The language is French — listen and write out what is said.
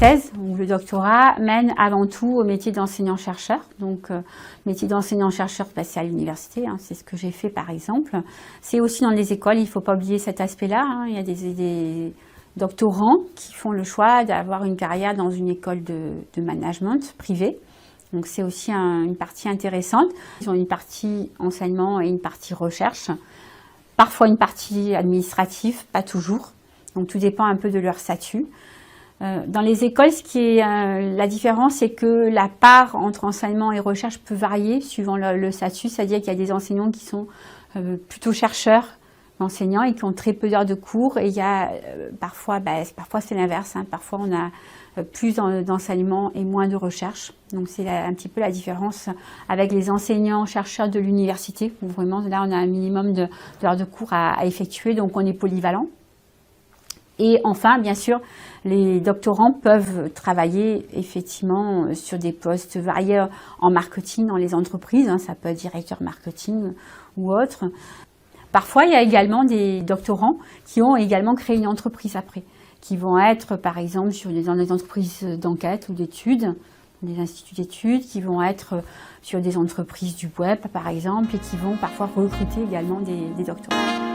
thèse ou le doctorat mène avant tout au métier d'enseignant-chercheur. Donc, métier d'enseignant-chercheur, c'est à l'université, hein, c'est ce que j'ai fait par exemple. C'est aussi dans les écoles, il ne faut pas oublier cet aspect-là. Hein. Il y a des doctorants qui font le choix d'avoir une carrière dans une école de management privée. Donc, c'est aussi une partie intéressante. Ils ont une partie enseignement et une partie recherche. Parfois une partie administrative, pas toujours. Donc, tout dépend un peu de leur statut. Dans les écoles, ce qui est la différence, c'est que la part entre enseignement et recherche peut varier suivant le statut, c'est-à-dire qu'il y a des enseignants qui sont plutôt chercheurs, enseignants, et qui ont très peu d'heures de cours, et il y a parfois c'est l'inverse, hein, parfois on a plus d'enseignement et moins de recherche. Donc c'est un petit peu la différence avec les enseignants chercheurs de l'université, où vraiment là on a un minimum d'heures de cours à effectuer, donc on est polyvalent. Et enfin, bien sûr, les doctorants peuvent travailler effectivement sur des postes variés en marketing dans les entreprises, hein, ça peut être directeur marketing ou autre. Parfois, il y a également des doctorants qui ont également créé une entreprise après, qui vont être par exemple dans des entreprises d'enquête ou d'études, des instituts d'études, qui vont être sur des entreprises du web par exemple, et qui vont parfois recruter également des doctorants.